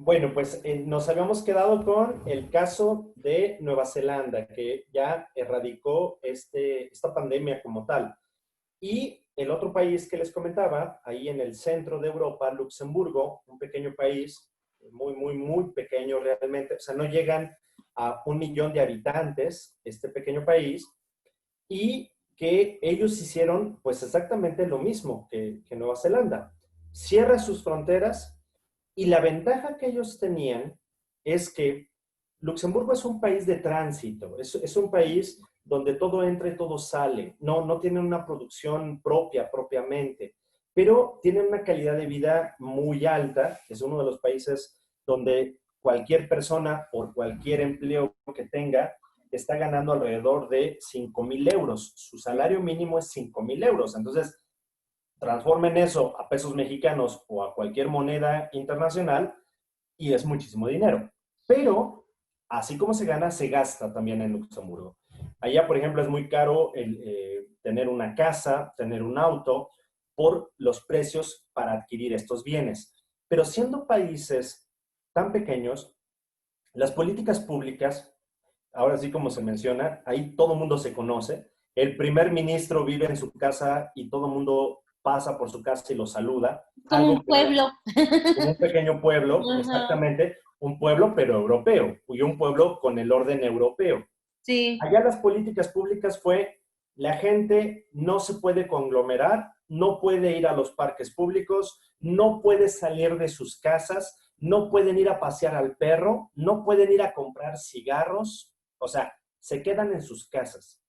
Bueno, pues nos habíamos quedado con el caso de Nueva Zelanda, que ya erradicó esta pandemia como tal. Y el otro país que les comentaba, ahí en el centro de Europa, Luxemburgo, un pequeño país, muy, muy, muy pequeño realmente, o sea, no llegan a 1 millón de habitantes, este pequeño país, y que ellos hicieron pues exactamente lo mismo que Nueva Zelanda. Cierra sus fronteras y la ventaja que ellos tenían es que Luxemburgo es un país de tránsito, es un país donde todo entra y todo sale, no tiene una producción propia propiamente, pero tiene una calidad de vida muy alta, es uno de los países donde cualquier persona, por cualquier empleo que tenga, está ganando alrededor de 5,000 euros. Su salario mínimo es 5,000 euros. Entonces, transformen eso a pesos mexicanos o a cualquier moneda internacional y es muchísimo dinero. Pero, así como se gana, se gasta también en Luxemburgo. Allá, por ejemplo, es muy caro tener una casa, tener un auto, por los precios para adquirir estos bienes. Pero siendo países tan pequeños, las políticas públicas, ahora sí como se menciona, ahí todo el mundo se conoce. El primer ministro vive en su casa y todo el mundo pasa por su casa y lo saluda. Como Algo un que no, pueblo. como un pequeño pueblo, Ajá, exactamente, un pueblo pero europeo, y un pueblo con el orden europeo. sí. Allá las políticas públicas fue, la gente no se puede conglomerar, no puede ir a los parques públicos, no puede salir de sus casas, no pueden ir a pasear al perro, no pueden ir a comprar cigarros, o sea, se quedan en sus casas.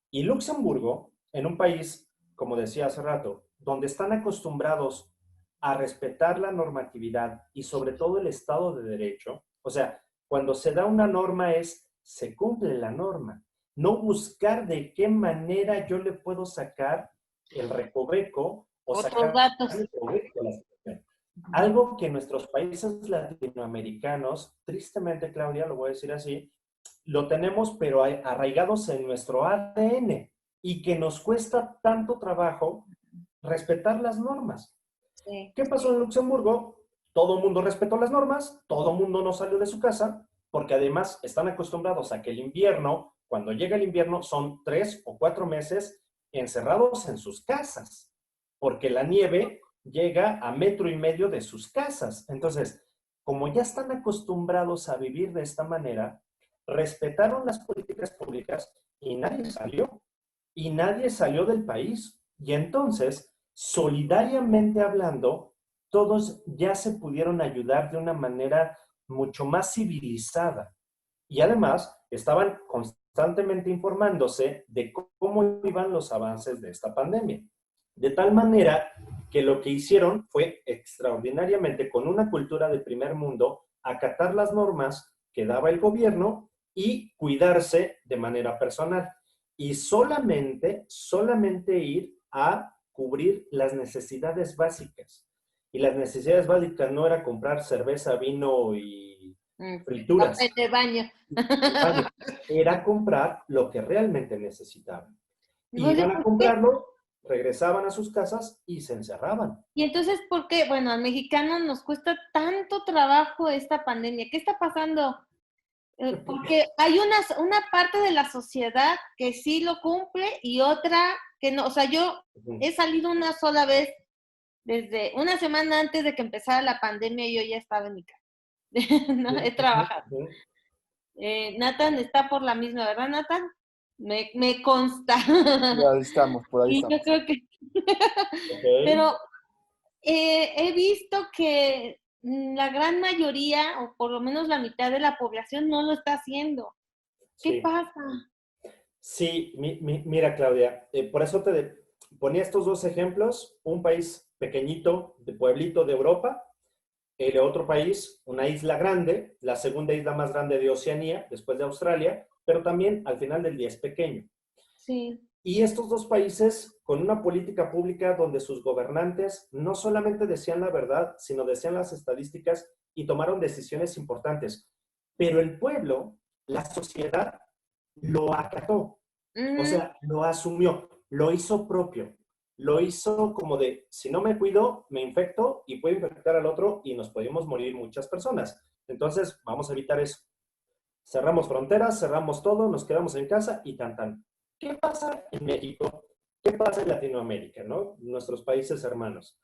Y Luxemburgo, en un país, como decía hace rato, donde están acostumbrados a respetar la normatividad y sobre todo el Estado de Derecho, o sea, cuando se da una norma es, se cumple la norma, no buscar de qué manera yo le puedo sacar el recoveco o Otros sacar datos. el provecho a la situación. Algo que nuestros países latinoamericanos, tristemente, Claudia, lo voy a decir así, lo tenemos, pero arraigados en nuestro ADN y que nos cuesta tanto trabajo respetar las normas. Sí. ¿Qué pasó en Luxemburgo? Todo el mundo respetó las normas, todo el mundo no salió de su casa, porque además están acostumbrados a que el invierno, cuando llega el invierno, son 3 o 4 meses encerrados en sus casas, porque la nieve llega a 1,5 metros de sus casas. Entonces, como ya están acostumbrados a vivir de esta manera, respetaron las políticas públicas y nadie salió. Y nadie salió del país. Y entonces, solidariamente hablando, todos ya se pudieron ayudar de una manera mucho más civilizada. Y además, estaban constantemente informándose de cómo iban los avances de esta pandemia. De tal manera que lo que hicieron fue extraordinariamente, con una cultura de primer mundo, acatar las normas que daba el gobierno y cuidarse de manera personal. Y solamente ir a cubrir las necesidades básicas. Y las necesidades básicas no era comprar cerveza, vino y frituras. Papel de baño. Era comprar lo que realmente necesitaban. Oye, Iban a ¿por qué? comprarlo, regresaban a sus casas y se encerraban. Y entonces, ¿por qué? Bueno, al mexicano nos cuesta tanto trabajo esta pandemia. ¿Qué está pasando? Porque hay una parte de la sociedad que sí lo cumple y otra que no. O sea, yo he salido una sola vez desde una semana antes de que empezara la pandemia, yo ya estaba en mi casa. ¿No? He trabajado. Nathan está por la misma, ¿verdad, Nathan? Me consta. Ya estamos, por ahí Y yo estamos. creo que, Ok. pero he visto que la gran mayoría, o por lo menos la mitad de la población, no lo está haciendo. ¿Qué Sí. pasa? Sí, mira, Claudia, por eso te ponía estos dos ejemplos, un país pequeñito, de pueblito de Europa, el otro país, una isla grande, la segunda isla más grande de Oceanía, después de Australia, pero también al final del día es pequeño. Sí. Y estos dos países con una política pública donde sus gobernantes no solamente decían la verdad, sino decían las estadísticas y tomaron decisiones importantes. Pero el pueblo, la sociedad, lo acató, o Ujú. sea, lo asumió, lo hizo propio. lo hizo como de, si no me cuido, me infecto y puedo infectar al otro y nos podemos morir muchas personas. Entonces, vamos a evitar eso. Cerramos fronteras, cerramos todo, nos quedamos en casa y tan tan. ¿Qué pasa en México? ¿Qué pasa en Latinoamérica, no? Nuestros países hermanos.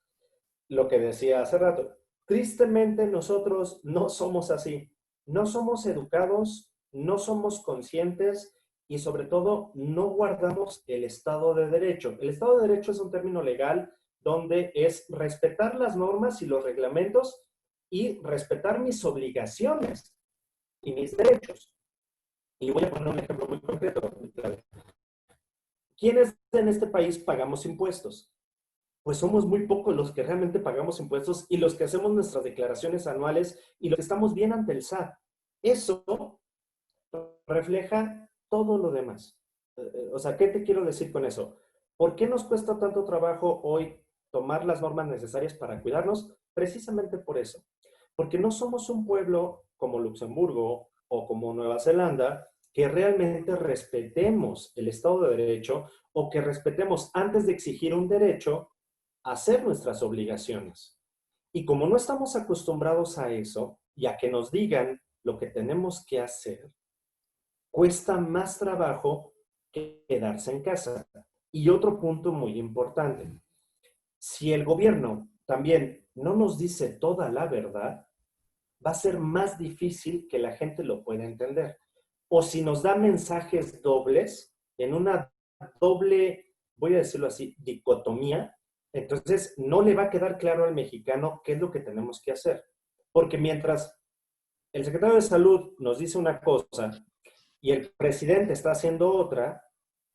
Lo que decía hace rato. Tristemente nosotros no somos así. No somos educados, no somos conscientes y sobre todo no guardamos el Estado de Derecho. El Estado de Derecho es un término legal donde es respetar las normas y los reglamentos y respetar mis obligaciones y mis derechos. Y voy a poner un ejemplo muy concreto. ¿Quiénes en este país pagamos impuestos? Pues somos muy pocos los que realmente pagamos impuestos y los que hacemos nuestras declaraciones anuales y los que estamos bien ante el SAT. Eso refleja todo lo demás. O sea, ¿qué te quiero decir con eso? ¿Por qué nos cuesta tanto trabajo hoy tomar las normas necesarias para cuidarnos? Precisamente por eso. Porque no somos un pueblo como Luxemburgo o como Nueva Zelanda que realmente respetemos el Estado de Derecho o que respetemos antes de exigir un derecho hacer nuestras obligaciones. Y como no estamos acostumbrados a eso y a que nos digan lo que tenemos que hacer, cuesta más trabajo que quedarse en casa. Y otro punto muy importante, si el gobierno también no nos dice toda la verdad, va a ser más difícil que la gente lo pueda entender. O si nos da mensajes dobles, en una doble, voy a decirlo así, dicotomía, entonces no le va a quedar claro al mexicano qué es lo que tenemos que hacer. Porque mientras el secretario de Salud nos dice una cosa y el presidente está haciendo otra,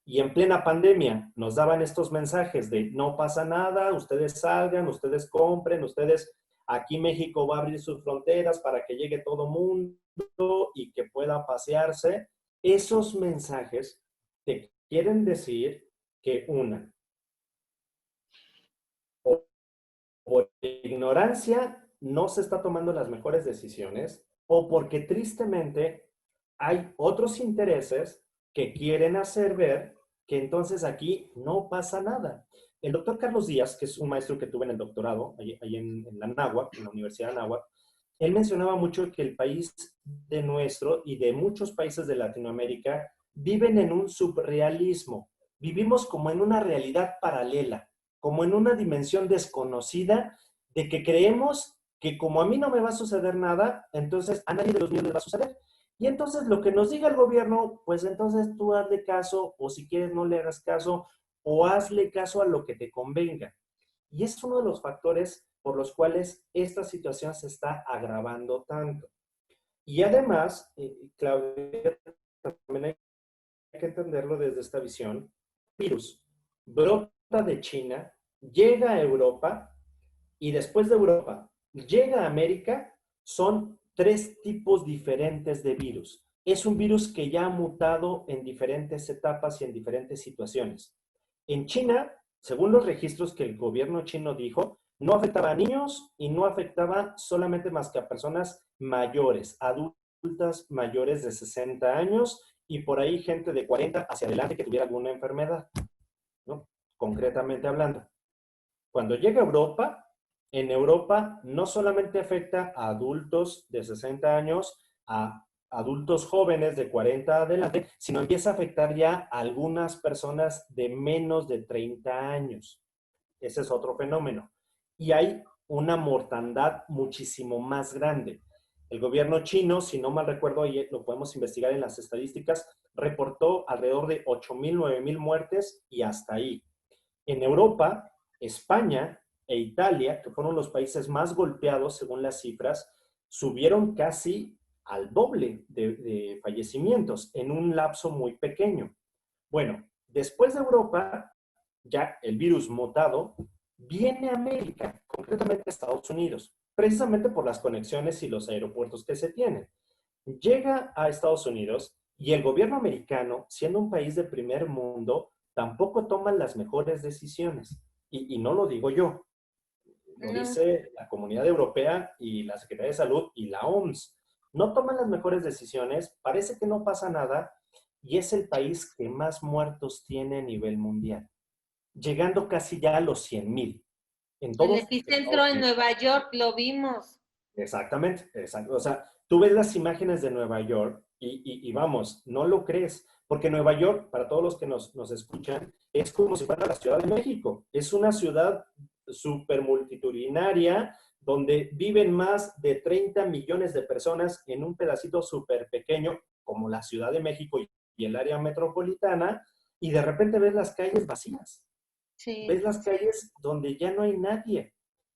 y en plena pandemia nos daban estos mensajes de no pasa nada, ustedes salgan, ustedes compren, ustedes, aquí México va a abrir sus fronteras para que llegue todo mundo y que pueda pasearse. Esos mensajes te quieren decir que una, o por ignorancia no se está tomando las mejores decisiones, o porque tristemente hay otros intereses que quieren hacer ver que entonces aquí no pasa nada. El doctor Carlos Díaz, que es un maestro que tuve en el doctorado, ahí en la Anáhuac, en la Universidad de Anáhuac, él mencionaba mucho que el país de nuestro y de muchos países de Latinoamérica viven en un subrealismo. Vivimos como en una realidad paralela, como en una dimensión desconocida de que creemos que como a mí no me va a suceder nada, entonces a nadie de los míos le va a suceder. Y entonces lo que nos diga el gobierno, pues entonces tú hazle caso, o si quieres no le hagas caso, o hazle caso a lo que te convenga. Y es uno de los factores por los cuales esta situación se está agravando tanto. Y además, Claudia, también hay que entenderlo desde esta visión, virus brota de China, llega a Europa y después de Europa llega a América, son tres tipos diferentes de virus. Es un virus que ya ha mutado en diferentes etapas y en diferentes situaciones. En China, según los registros que el gobierno chino dijo, no afectaba a niños y no afectaba solamente más que a personas mayores, adultas mayores de 60 años y por ahí gente de 40 hacia adelante que tuviera alguna enfermedad, ¿no? Concretamente hablando. Cuando llega a Europa, en Europa no solamente afecta a adultos de 60 años, a adultos jóvenes de 40 adelante, sino empieza a afectar ya a algunas personas de menos de 30 años. Ese es otro fenómeno. Y hay una mortandad muchísimo más grande. El gobierno chino, si no mal recuerdo, y lo podemos investigar en las estadísticas, reportó alrededor de 8,000, 9,000 muertes y hasta ahí. En Europa, España e Italia, que fueron los países más golpeados según las cifras, subieron casi al doble de fallecimientos en un lapso muy pequeño. Bueno, después de Europa, ya el virus mutado viene a América, concretamente a Estados Unidos, precisamente por las conexiones y los aeropuertos que se tienen. Llega a Estados Unidos y el gobierno americano, siendo un país de primer mundo, tampoco toma las mejores decisiones. Y no lo digo yo, lo No. dice la Comunidad Europea y la Secretaría de Salud y la OMS. No toman las mejores decisiones, parece que no pasa nada y es el país que más muertos tiene a nivel mundial. llegando casi ya a los 100,000. En El todos epicentro Estados en Unidos. Nueva York lo vimos. Exactamente, exacto. O sea, tú ves las imágenes de Nueva York y vamos, no lo crees, porque Nueva York, para todos los que nos escuchan, es como si fuera la Ciudad de México. Es una ciudad súper multitudinaria donde viven más de 30 millones de personas en un pedacito súper pequeño como la Ciudad de México y el área metropolitana, y de repente ves las calles vacías, ves Sí. las calles donde ya no hay nadie.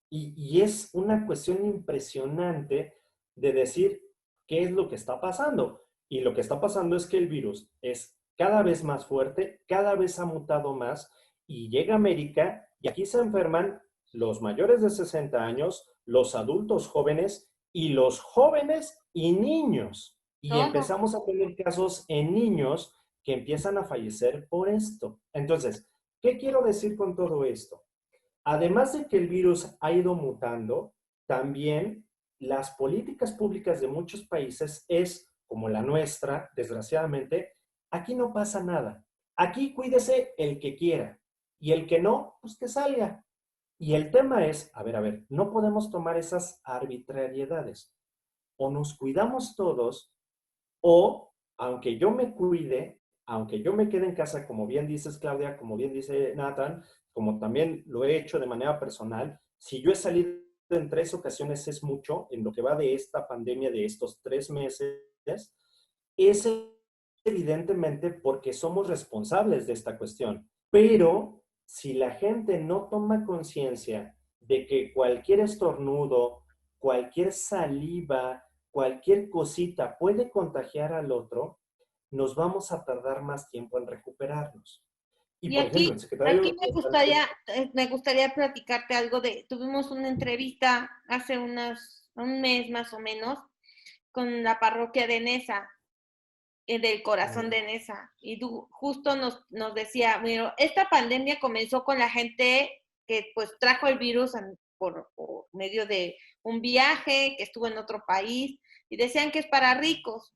Y es una cuestión impresionante de decir qué es lo que está pasando. Y lo que está pasando es que el virus es cada vez más fuerte, cada vez ha mutado más y llega a América y aquí se enferman los mayores de 60 años, los adultos jóvenes y los jóvenes y niños. Y Todo. empezamos a tener casos en niños que empiezan a fallecer por esto. Entonces, ¿qué quiero decir con todo esto? Además de que el virus ha ido mutando, también las políticas públicas de muchos países es, como la nuestra, desgraciadamente, aquí no pasa nada. Aquí cuídese el que quiera y el que no, pues que salga. Y el tema es, a ver, no podemos tomar esas arbitrariedades. O nos cuidamos todos o, aunque yo me cuide, aunque yo me quede en casa, como bien dices, Claudia, como bien dice Nathan, como también lo he hecho de manera personal, si yo he salido en 3 ocasiones es mucho, en lo que va de esta pandemia de estos 3 meses, es evidentemente porque somos responsables de esta cuestión. Pero si la gente no toma conciencia de que cualquier estornudo, cualquier saliva, cualquier cosita puede contagiar al otro, nos vamos a tardar más tiempo en recuperarnos. Y Y por ejemplo, el aquí secretario de Salud. me gustaría platicarte algo tuvimos una entrevista hace un mes más o menos con la parroquia de Nesa, del corazón de Nesa, y justo nos decía, bueno, esta pandemia comenzó con la gente que pues trajo el virus por medio de un viaje, que estuvo en otro país, y decían que es para ricos.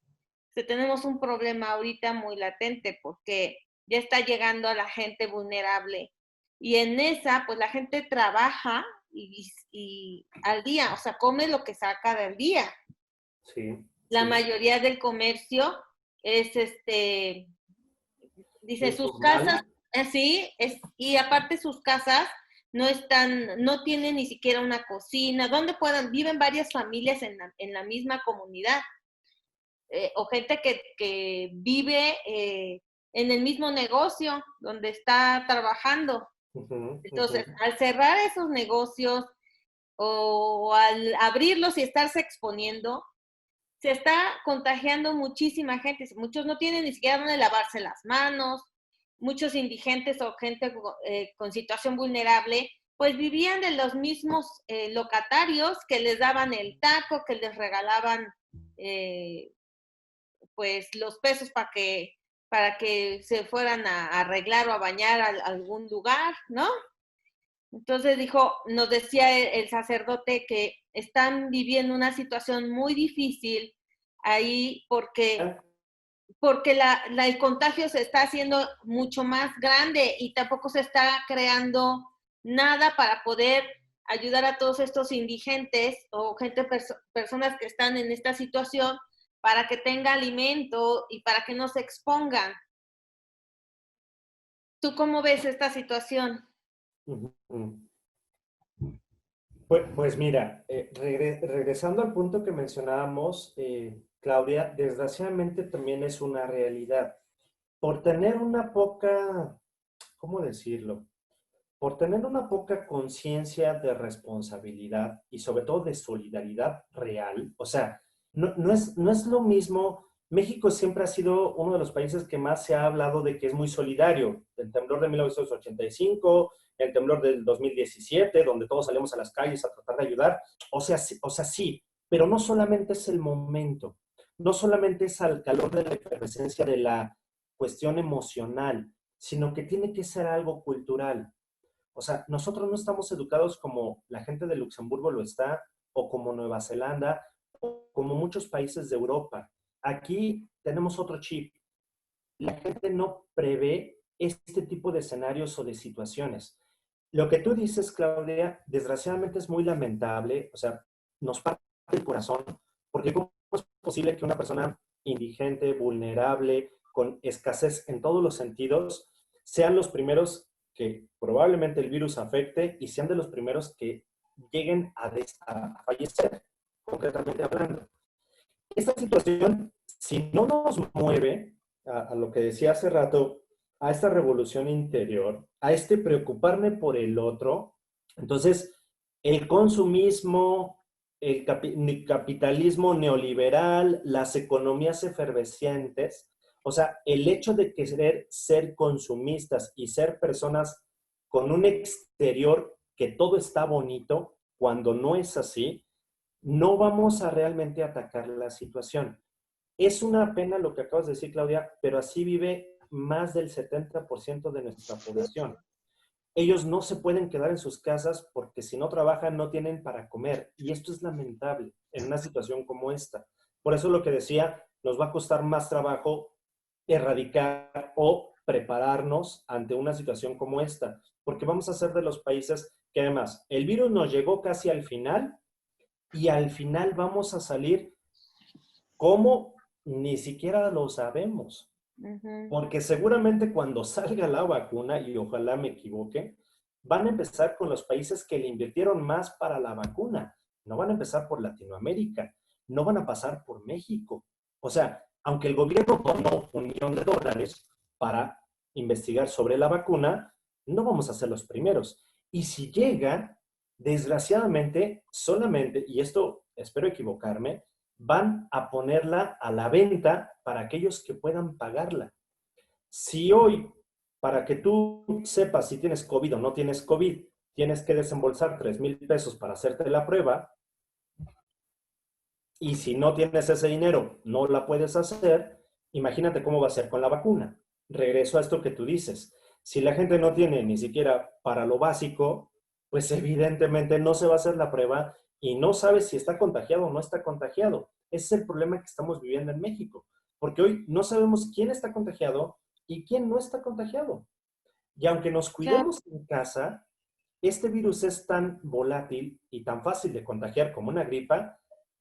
Que tenemos un problema ahorita muy latente porque ya está llegando a la gente vulnerable. Y en esa, pues la gente trabaja y al día, o sea, come lo que saca del día. Sí, La sí, mayoría del comercio es dice sus casas, informal. así es, y aparte sus casas no tienen ni siquiera una cocina, donde viven varias familias en la misma comunidad. O gente que vive en el mismo negocio donde está trabajando. Ujú, Entonces, ujú. al cerrar esos negocios o al abrirlos y estarse exponiendo, se está contagiando muchísima gente. Muchos no tienen ni siquiera dónde lavarse las manos, muchos indigentes o gente con situación vulnerable, pues vivían de los mismos locatarios que les daban el taco, que les regalaban pues los pesos para que se fueran a arreglar o a bañar a algún lugar, ¿no? Entonces nos decía el sacerdote que están viviendo una situación muy difícil ahí porque el contagio se está haciendo mucho más grande y tampoco se está creando nada para poder ayudar a todos estos indigentes o personas que están en esta situación para que tenga alimento y para que no se expongan. ¿Tú cómo ves esta situación? Ujú. Pues mira, regresando al punto que mencionábamos, Claudia, desgraciadamente también es una realidad. Por tener una poca, ¿cómo decirlo? Por tener una poca conciencia de responsabilidad y sobre todo de solidaridad real, o sea, no es lo mismo. México siempre ha sido uno de los países que más se ha hablado de que es muy solidario. El temblor de 1985, el temblor del 2017, donde todos salimos a las calles a tratar de ayudar. O sea, sí, pero no solamente es el momento, no solamente es al calor de la efervescencia de la cuestión emocional, sino que tiene que ser algo cultural. O sea, nosotros no estamos educados como la gente de Luxemburgo lo está, o como Nueva Zelanda, o como muchos países de Europa. Aquí tenemos otro chip. La gente no prevé este tipo de escenarios o de situaciones. Lo que tú dices, Claudia, desgraciadamente es muy lamentable, o sea, nos parte el corazón, porque ¿cómo es posible que una persona indigente, vulnerable, con escasez en todos los sentidos, sean los primeros que probablemente el virus afecte y sean de los primeros que lleguen a fallecer, concretamente hablando? Esta situación, si no nos mueve a lo que decía hace rato, a esta revolución interior, a este preocuparme por el otro, entonces el consumismo, el capitalismo neoliberal, las economías efervescentes, o sea, el hecho de querer ser consumistas y ser personas con un exterior que todo está bonito, cuando no es así, no vamos a realmente atacar la situación. Es una pena lo que acabas de decir, Claudia, pero así vive más del 70% de nuestra población. Ellos no se pueden quedar en sus casas porque si no trabajan no tienen para comer. Y esto es lamentable en una situación como esta. Por eso lo que decía, nos va a costar más trabajo erradicar o prepararnos ante una situación como esta, porque vamos a ser de los países que además el virus nos llegó casi al final y al final vamos a salir como ni siquiera lo sabemos. Porque seguramente cuando salga la vacuna, y ojalá me equivoque, van a empezar con los países que le invirtieron más para la vacuna. No van a empezar por Latinoamérica, no van a pasar por México. O sea, aunque el gobierno donó $1 millón para investigar sobre la vacuna, no vamos a ser los primeros. Y si llega, desgraciadamente, solamente, y esto espero equivocarme, van a ponerla a la venta para aquellos que puedan pagarla. Si hoy, para que tú sepas si tienes COVID o no tienes COVID, tienes que desembolsar 3,000 pesos para hacerte la prueba, y si no tienes ese dinero, no la puedes hacer, imagínate cómo va a ser con la vacuna. Regreso a esto que tú dices. Si la gente no tiene ni siquiera para lo básico, pues evidentemente no se va a hacer la prueba y no sabes si está contagiado o no está contagiado. Ese es el problema que estamos viviendo en México, porque hoy no sabemos quién está contagiado y quién no está contagiado. Y aunque nos cuidemos en casa, este virus es tan volátil y tan fácil de contagiar como una gripa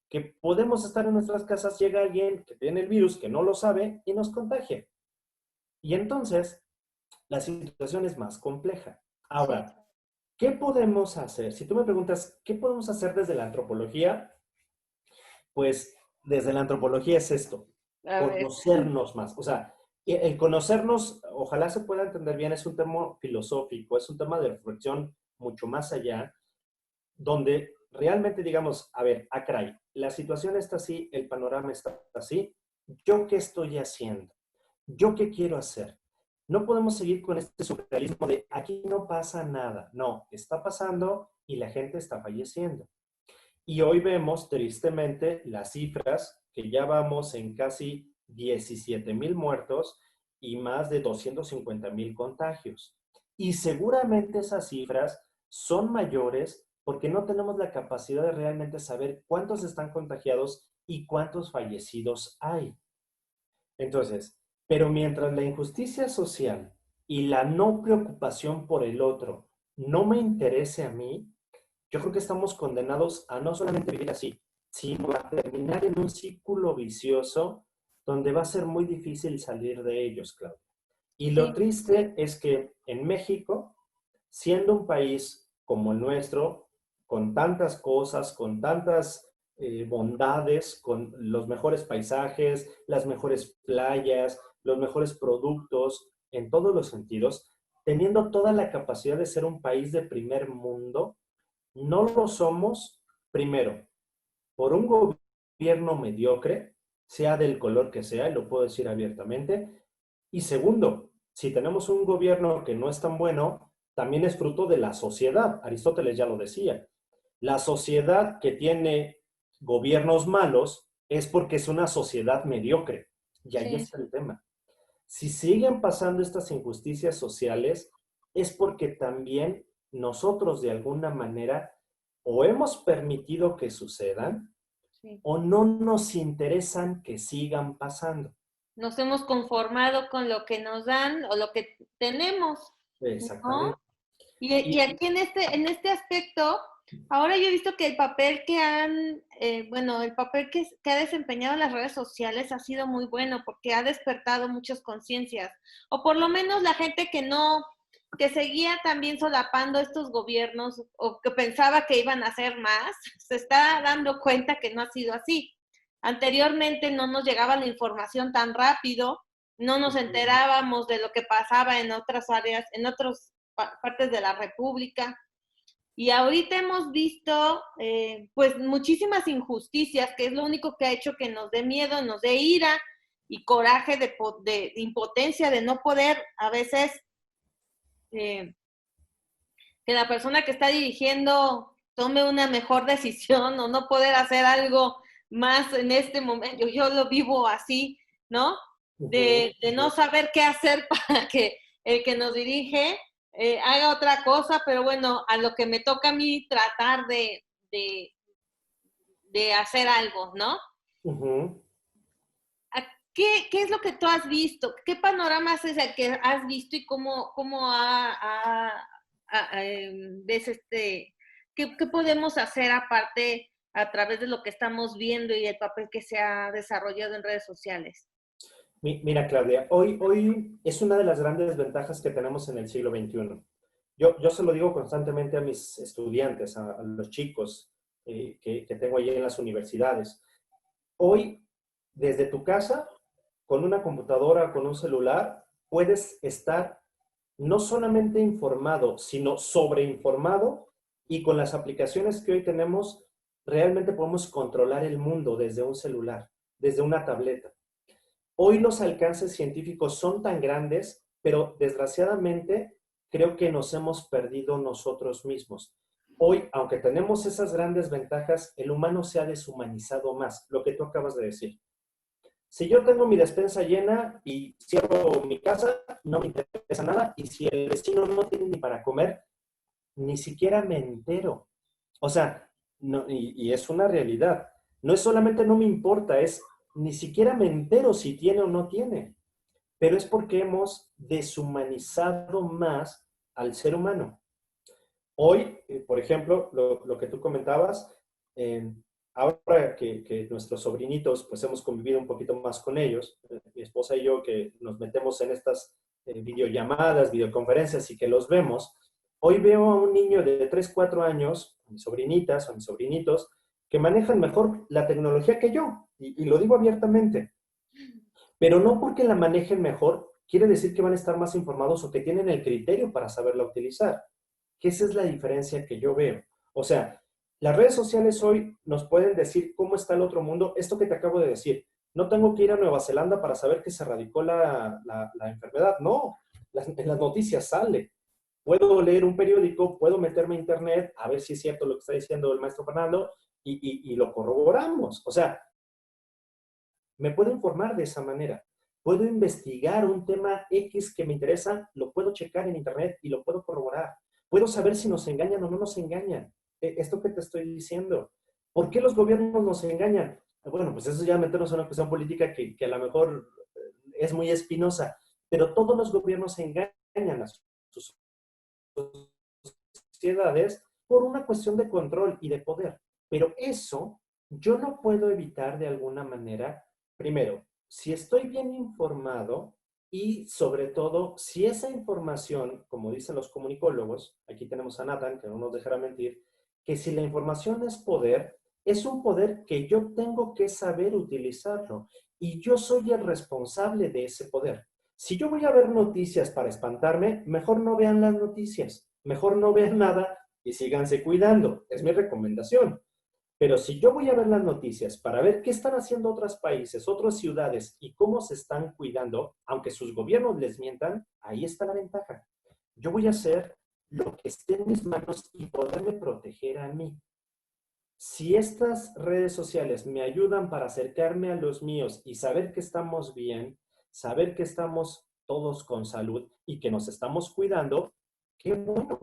que podemos estar en nuestras casas, llega alguien que tiene el virus, que no lo sabe y nos contagia. Y entonces la situación es más compleja. Ahora, ¿qué podemos hacer? Si tú me preguntas, ¿qué podemos hacer desde la antropología? Pues desde la antropología es esto, conocernos más. O sea, el conocernos, ojalá se pueda entender bien, es un tema filosófico, es un tema de reflexión mucho más allá, donde realmente digamos, a ver, caray, la situación está así, el panorama está así, ¿yo qué estoy haciendo? ¿Yo qué quiero hacer? No podemos seguir con este surrealismo de aquí no pasa nada. No, está pasando y la gente está falleciendo. Y hoy vemos tristemente las cifras que ya vamos en casi 17,000 muertos y más de 250,000 contagios. Y seguramente esas cifras son mayores porque no tenemos la capacidad de realmente saber cuántos están contagiados y cuántos fallecidos hay. Entonces, pero mientras la injusticia social y la no preocupación por el otro no me interese a mí, yo creo que estamos condenados a no solamente vivir así, sino a terminar en un círculo vicioso donde va a ser muy difícil salir de ellos, Claudia. Y lo triste es que en México, siendo un país como el nuestro, con tantas cosas, con tantas bondades, con los mejores paisajes, las mejores playas, los mejores productos, en todos los sentidos, teniendo toda la capacidad de ser un país de primer mundo, no lo somos, primero, por un gobierno mediocre, sea del color que sea, y lo puedo decir abiertamente, y segundo, si tenemos un gobierno que no es tan bueno, también es fruto de la sociedad. Aristóteles ya lo decía. La sociedad que tiene gobiernos malos es porque es una sociedad mediocre. Y ahí está el tema. Si siguen pasando estas injusticias sociales, es porque también nosotros de alguna manera o hemos permitido que sucedan o no nos interesan que sigan pasando. nos hemos conformado con lo que nos dan o lo que tenemos, ¿no? Exactamente. Y aquí en este aspecto, ahora yo he visto que el papel que bueno, el papel que ha desempeñado las redes sociales ha sido muy bueno porque ha despertado muchas conciencias, o por lo menos la gente que no, que seguía también solapando estos gobiernos o que pensaba que iban a hacer más, se está dando cuenta que no ha sido así. Anteriormente no nos llegaba la información tan rápido, no nos enterábamos de lo que pasaba en otras áreas, en otros partes de la República. Y ahorita hemos visto pues muchísimas injusticias, que es lo único que ha hecho que nos dé miedo, nos dé ira y coraje de impotencia de no poder a veces eh, que la persona que está dirigiendo tome una mejor decisión o no poder hacer algo más en este momento. Yo lo vivo así, ¿no? De no saber qué hacer para que el que nos dirige haga otra cosa, pero bueno, a lo que me toca a mí tratar de, de hacer algo, ¿no? Ujú. ¿Qué es lo que tú has visto? ¿Qué panoramas es el que has visto y cómo ves qué podemos hacer aparte a través de lo que estamos viendo y el papel que se ha desarrollado en redes sociales? Mira, Claudia, hoy es una de las grandes ventajas que tenemos en el siglo XXI. Yo se lo digo constantemente a mis estudiantes, a los chicos que tengo allí en las universidades. Hoy, desde tu casa, con una computadora, con un celular, puedes estar no solamente informado, sino sobreinformado, y con las aplicaciones que hoy tenemos, realmente podemos controlar el mundo desde un celular, desde una tableta. Hoy los alcances científicos son tan grandes, pero desgraciadamente creo que nos hemos perdido nosotros mismos. Hoy, aunque tenemos esas grandes ventajas, el humano se ha deshumanizado más, lo que tú acabas de decir. Si yo tengo mi despensa llena y cierro mi casa, no me interesa nada, y si el vecino no tiene ni para comer, ni siquiera me entero. O sea, no, y es una realidad. No es solamente no me importa, es ni siquiera me entero si tiene o no tiene. Pero es porque hemos deshumanizado más al ser humano. Hoy, por ejemplo, lo que tú comentabas, eh, ahora que nuestros sobrinitos, pues hemos convivido un poquito más con ellos, mi esposa y yo que nos metemos en estas videollamadas, videoconferencias y que los vemos, hoy veo a un niño de 3 4 años, a mis sobrinitas o mis sobrinitos, que manejan mejor la tecnología que yo, y lo digo abiertamente, pero no porque la manejen mejor, quiere decir que van a estar más informados o que tienen el criterio para saberla utilizar. Que esa es la diferencia que yo veo. O sea, las redes sociales hoy nos pueden decir cómo está el otro mundo. Esto que te acabo de decir, no tengo que ir a Nueva Zelanda para saber que se erradicó la enfermedad. No, en las noticias sale. Puedo leer un periódico, puedo meterme a internet, a ver si es cierto lo que está diciendo el maestro Fernando, y lo corroboramos. O sea, me puedo informar de esa manera. Puedo investigar un tema X que me interesa, lo puedo checar en internet y lo puedo corroborar. Puedo saber si nos engañan o no nos engañan. Esto que te estoy diciendo. ¿Por qué los gobiernos nos engañan? Bueno, pues eso ya meternos en una cuestión política que a lo mejor es muy espinosa, pero todos los gobiernos engañan a sus sociedades por una cuestión de control y de poder. Pero eso yo no puedo evitar de alguna manera. Primero, si estoy bien informado y sobre todo, si esa información, como dicen los comunicólogos, aquí tenemos a Nathan, que no nos dejará mentir, que si la información es un poder que yo tengo que saber utilizarlo y yo soy el responsable de ese poder. Si yo voy a ver noticias para espantarme, mejor no vean las noticias, mejor no vean nada y síganse cuidando. Es mi recomendación. Pero si yo voy a ver las noticias para ver qué están haciendo otros países, otras ciudades y cómo se están cuidando, aunque sus gobiernos les mientan, ahí está la ventaja. Yo voy a hacer lo que esté en mis manos y poderme proteger a mí. Si estas redes sociales me ayudan para acercarme a los míos y saber que estamos bien, saber que estamos todos con salud y que nos estamos cuidando, qué bueno.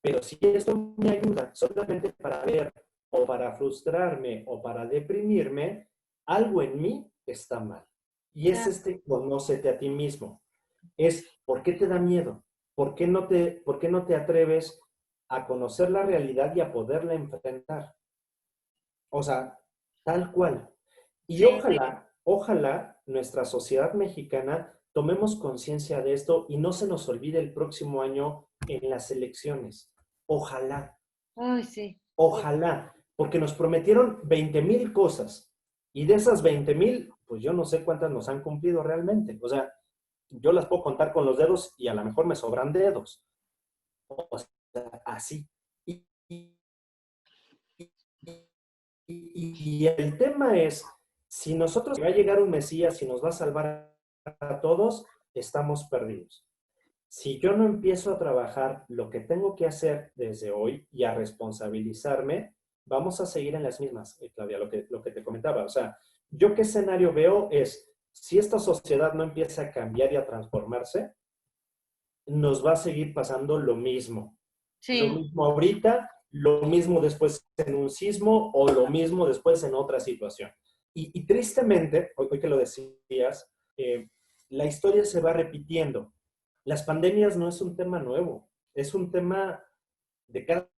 Pero si esto me ayuda solamente para ver o para frustrarme o para deprimirme, algo en mí está mal. Y es conócete a ti mismo. Es, ¿por qué te da miedo? Por qué no te atreves a conocer la realidad y a poderla enfrentar? O sea, tal cual. Y Sí, ojalá nuestra sociedad mexicana tomemos conciencia de esto y no se nos olvide el próximo año en las elecciones. Ojalá, uy, sí. ojalá, porque nos prometieron 20,000 cosas y de esas 20,000, pues yo no sé cuántas nos han cumplido realmente. O sea, yo las puedo contar con los dedos y a lo mejor me sobran dedos. O sea, así. Y, y, y el tema es, si nosotros va a llegar un Mesías y nos va a salvar a todos, estamos perdidos. Si yo no empiezo a trabajar lo que tengo que hacer desde hoy y a responsabilizarme, vamos a seguir en las mismas, Claudia, lo que te comentaba. O sea, yo qué escenario veo es, si esta sociedad no empieza a cambiar y a transformarse, nos va a seguir pasando lo mismo. Lo Sí, mismo ahorita, lo mismo después en un sismo o lo mismo después en otra situación. Y tristemente, hoy que lo decías, la historia se va repitiendo. Las pandemias no es un tema nuevo, es un tema de cada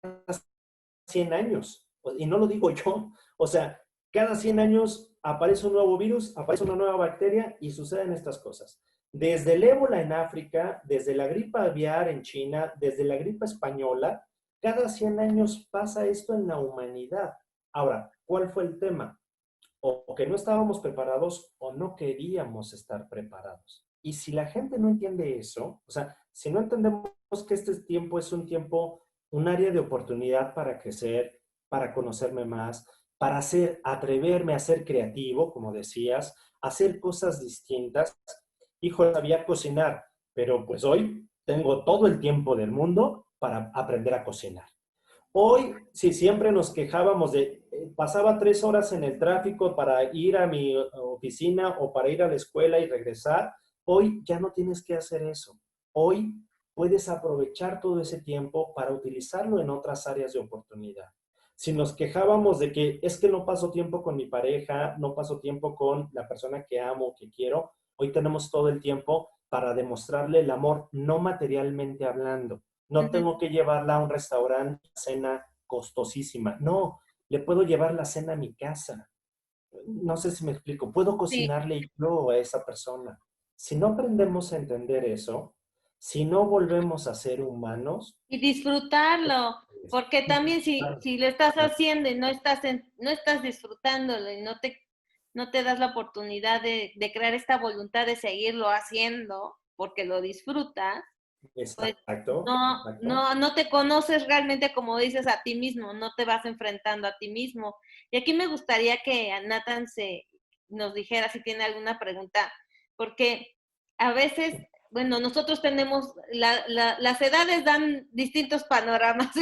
100 años. Y no lo digo yo, o sea, cada 100 años aparece un nuevo virus, aparece una nueva bacteria y suceden estas cosas. Desde el ébola en África, desde la gripe aviar en China, desde la gripe española, cada 100 años pasa esto en la humanidad. Ahora, ¿cuál fue el tema? O que no estábamos preparados o no queríamos estar preparados. Y si la gente no entiende eso, o sea, si no entendemos que este tiempo es un tiempo, un área de oportunidad para crecer, para conocerme más, para atreverme a ser creativo, como decías, hacer cosas distintas. Hijo, sabía cocinar, pero pues hoy tengo todo el tiempo del mundo para aprender a cocinar. Hoy, si siempre nos quejábamos de, pasaba 3 horas en el tráfico para ir a mi oficina o para ir a la escuela y regresar, hoy ya no tienes que hacer eso. Hoy puedes aprovechar todo ese tiempo para utilizarlo en otras áreas de oportunidad. Si nos quejábamos de que es que no paso tiempo con mi pareja, no paso tiempo con la persona que amo, que quiero, hoy tenemos todo el tiempo para demostrarle el amor, no materialmente hablando. No ujú, tengo que llevarla a un restaurante, cena costosísima. No, le puedo llevar la cena a mi casa. No sé si me explico. Puedo sí. cocinarle yo a esa persona. Si no aprendemos a entender eso, si no volvemos a ser humanos, Y disfrutarlo, porque también si lo estás haciendo y no estás disfrutándolo y no te das la oportunidad de crear esta voluntad de seguirlo haciendo porque lo disfrutas, pues exacto, exacto. no te conoces realmente como dices a ti mismo, no te vas enfrentando a ti mismo. Y aquí me gustaría que Nathan nos dijera si tiene alguna pregunta, porque a veces, bueno, nosotros tenemos, las edades dan distintos panoramas,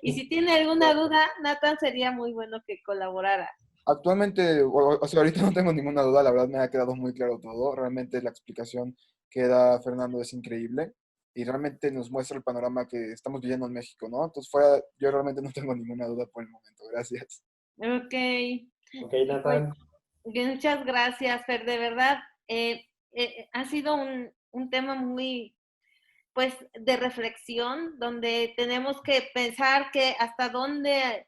y si tiene alguna duda, Nathan, sería muy bueno que colaborara. Actualmente, o sea, ahorita no tengo ninguna duda, la verdad me ha quedado muy claro todo. Realmente la explicación que da Fernando es increíble y realmente nos muestra el panorama que estamos viviendo en México, ¿no? Entonces, yo realmente no tengo ninguna duda por el momento. Gracias. Ok, Ok, pues Nathan. muchas gracias, Fer, de verdad, ha sido un tema muy, pues, de reflexión, donde tenemos que pensar que hasta dónde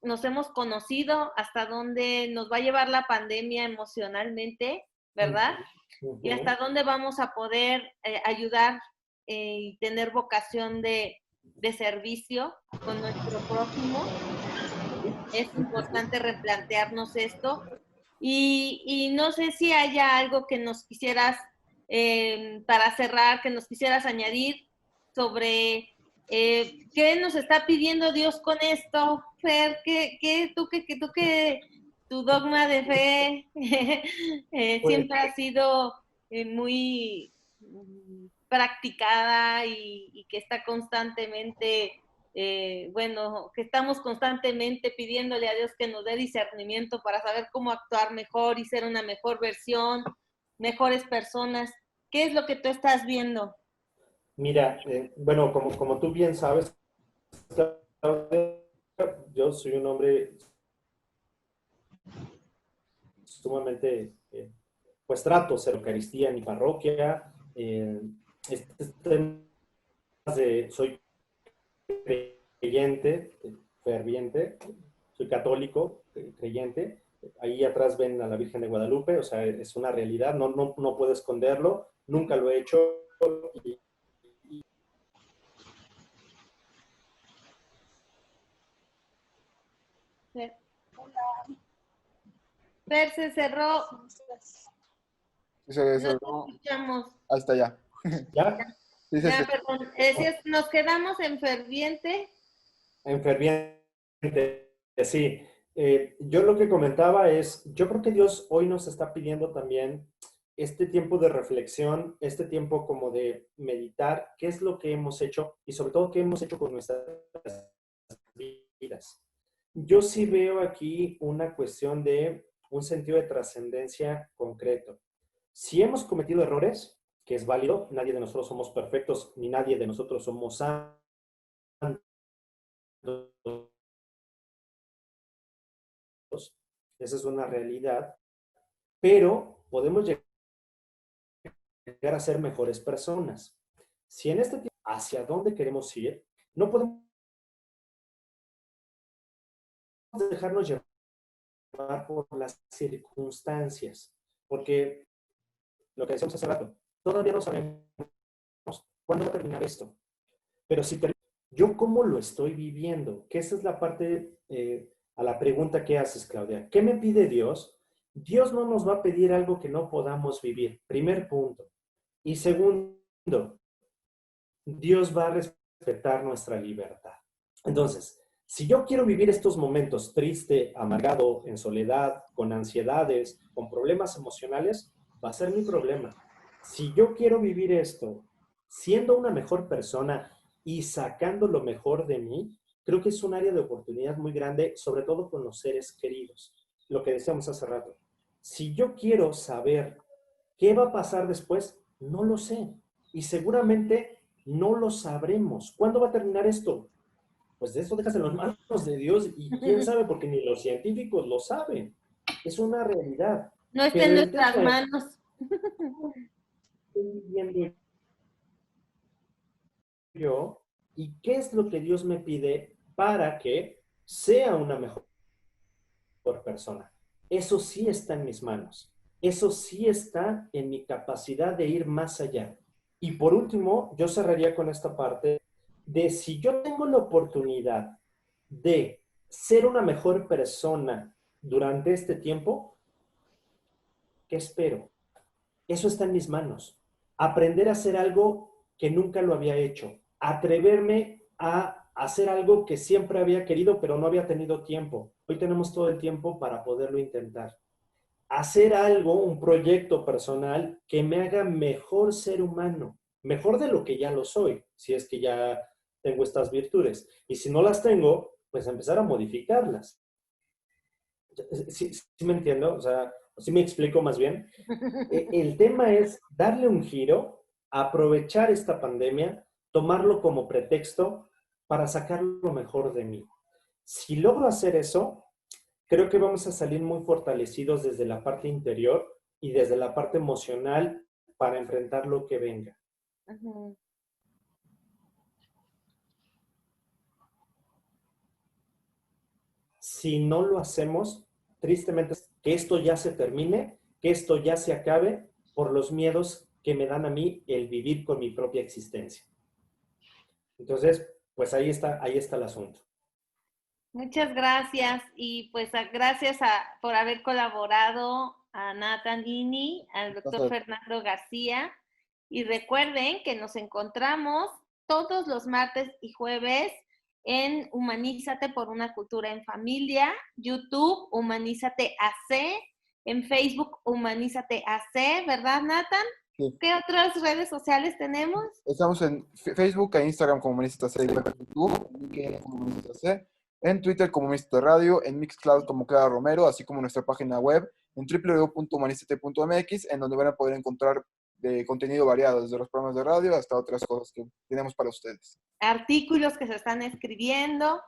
nos hemos conocido, hasta dónde nos va a llevar la pandemia emocionalmente, ¿verdad? Uh Y -huh. hasta dónde vamos a poder ayudar y tener vocación de servicio con nuestro prójimo. Es importante replantearnos esto. Y no sé si haya algo que nos quisieras, para cerrar, que nos quisieras añadir sobre qué nos está pidiendo Dios con esto, Fer, que tu dogma de fe Pues, siempre ha sido muy practicada y que está constantemente bueno, que estamos constantemente pidiéndole a Dios que nos dé discernimiento para saber cómo actuar mejor y ser una mejor versión, mejores personas. ¿Qué es lo que tú estás viendo? mira, bueno, como tú bien sabes, yo soy un hombre sumamente, pues trato hacer Eucaristía en mi parroquia, este tema de soy creyente, ferviente, soy católico, creyente. Ahí atrás ven a la Virgen de Guadalupe, o sea, es una realidad, no puedo esconderlo, nunca lo he hecho. Y, Fer se cerró, Sí, se no te cerró. escuchamos. Ahí está ya. ya, Sí, sí, sí. Ya, perdón. Decías, nos quedamos en ferviente. en ferviente, sí. Yo lo que comentaba es, yo creo que Dios hoy nos está pidiendo también este tiempo de reflexión, este tiempo como de meditar, qué es lo que hemos hecho y sobre todo qué hemos hecho con nuestras vidas. Yo sí veo aquí una cuestión de un sentido de trascendencia concreto. Si hemos cometido errores, que es válido, nadie de nosotros somos perfectos, ni nadie de nosotros somos santos, esa es una realidad, pero podemos llegar a ser mejores personas. Si en este tiempo, hacia dónde queremos ir, no podemos dejarnos llevar por las circunstancias, porque lo que decíamos hace rato, todavía no sabemos cuándo va a terminar esto, pero si termina, yo cómo lo estoy viviendo, que esa es la parte a la pregunta que haces, Claudia. ¿Qué me pide Dios? Dios no nos va a pedir algo que no podamos vivir, primer punto. Y segundo, Dios va a respetar nuestra libertad. Entonces, si yo quiero vivir estos momentos triste, amargado, en soledad, con ansiedades, con problemas emocionales, va a ser mi problema. Si yo quiero vivir esto siendo una mejor persona y sacando lo mejor de mí, creo que es un área de oportunidad muy grande, sobre todo con los seres queridos. Lo que decíamos hace rato. Si yo quiero saber qué va a pasar después, no lo sé. Y seguramente no lo sabremos. ¿Cuándo va a terminar esto? Pues de eso dejas en las manos de Dios y quién sabe, porque ni los científicos lo saben. Es una realidad. No está en Pero el nuestras tema es, manos. ¿qué estoy viviendo yo y qué es lo que Dios me pide para que sea una mejor persona? Eso sí está en mis manos. Eso sí está en mi capacidad de ir más allá. Y por último, yo cerraría con esta parte de si yo tengo la oportunidad de ser una mejor persona durante este tiempo, ¿qué espero? Eso está en mis manos. Aprender a hacer algo que nunca lo había hecho. Atreverme a hacer algo que siempre había querido, pero no había tenido tiempo. Hoy tenemos todo el tiempo para poderlo intentar. Hacer algo, un proyecto personal que me haga mejor ser humano, mejor de lo que ya lo soy, si es que ya tengo estas virtudes. Y si no las tengo, pues empezar a modificarlas. ¿Sí me entiendo? O sea, ¿sí me explico más bien? El tema es darle un giro, aprovechar esta pandemia, tomarlo como pretexto para sacar lo mejor de mí. Si logro hacer eso, creo que vamos a salir muy fortalecidos desde la parte interior y desde la parte emocional para enfrentar lo que venga. Ujú. Si no lo hacemos, tristemente, que esto ya se termine, que esto ya se acabe por los miedos que me dan a mí el vivir con mi propia existencia. Entonces, pues ahí está el asunto. Muchas gracias y pues gracias por haber colaborado a Nathan Dini, al doctor Entonces, Fernando García y recuerden que nos encontramos todos los martes y jueves en Humanízate por una cultura en familia, YouTube Humanízate AC, en Facebook Humanízate AC, ¿verdad Nathan? sí. ¿Qué otras redes sociales tenemos? Estamos en Facebook e Instagram como Humanista C, en YouTube LinkedIn como Humanista C, en Twitter como Humanista Radio, en Mixcloud como Clara Romero, así como nuestra página web en www.humanistate.mx, en donde van a poder encontrar contenido variado, desde los programas de radio hasta otras cosas que tenemos para ustedes. Artículos que se están escribiendo,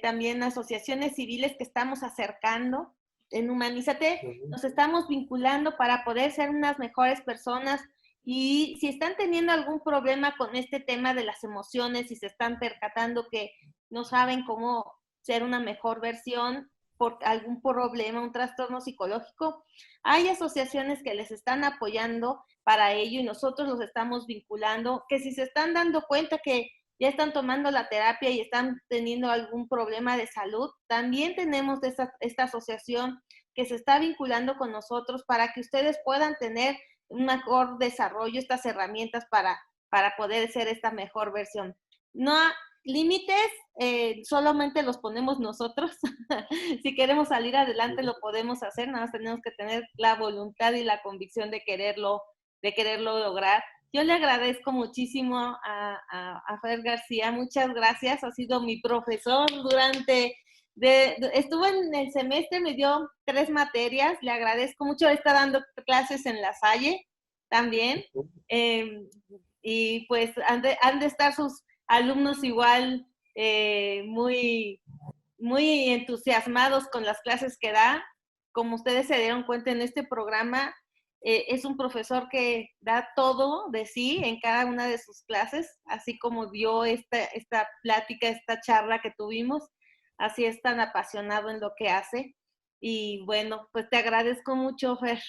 también asociaciones civiles que estamos acercando. en Humanízate Ujú. nos estamos vinculando para poder ser unas mejores personas. Y si están teniendo algún problema con este tema de las emociones, y se están percatando que no saben cómo ser una mejor versión por algún problema, un trastorno psicológico, hay asociaciones que les están apoyando para ello y nosotros los estamos vinculando, que si se están dando cuenta que ya están tomando la terapia y están teniendo algún problema de salud, también tenemos esta asociación que se está vinculando con nosotros para que ustedes puedan tener un mejor desarrollo, estas herramientas para poder ser esta mejor versión. No límites, solamente los ponemos nosotros. Si queremos salir adelante, lo podemos hacer, nada más tenemos que tener la voluntad y la convicción de quererlo lograr. Yo le agradezco muchísimo a Fer García, muchas gracias, ha sido mi profesor durante, estuvo en el semestre, me dio 3 materias, le agradezco mucho, está dando clases en La Salle también, y pues han de estar sus alumnos igual muy, muy entusiasmados con las clases que da. Como ustedes se dieron cuenta en este programa, es un profesor que da todo de sí en cada una de sus clases, así como dio esta plática, esta charla que tuvimos, así es tan apasionado en lo que hace. Y bueno, pues te agradezco mucho, Fer.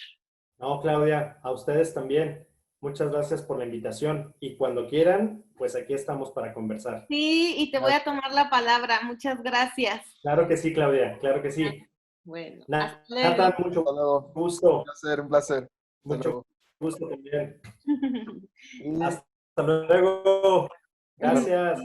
No, Claudia, a ustedes también. Muchas gracias por la invitación y cuando quieran, pues aquí estamos para conversar. Sí, y te voy a tomar la palabra. Muchas gracias. Claro que sí, Claudia, claro que sí. Bueno, hasta Nathan, luego. mucho Hasta luego. Un gusto, placer, un placer. Hasta mucho luego. gusto también. Y Hasta luego. hasta luego. Gracias.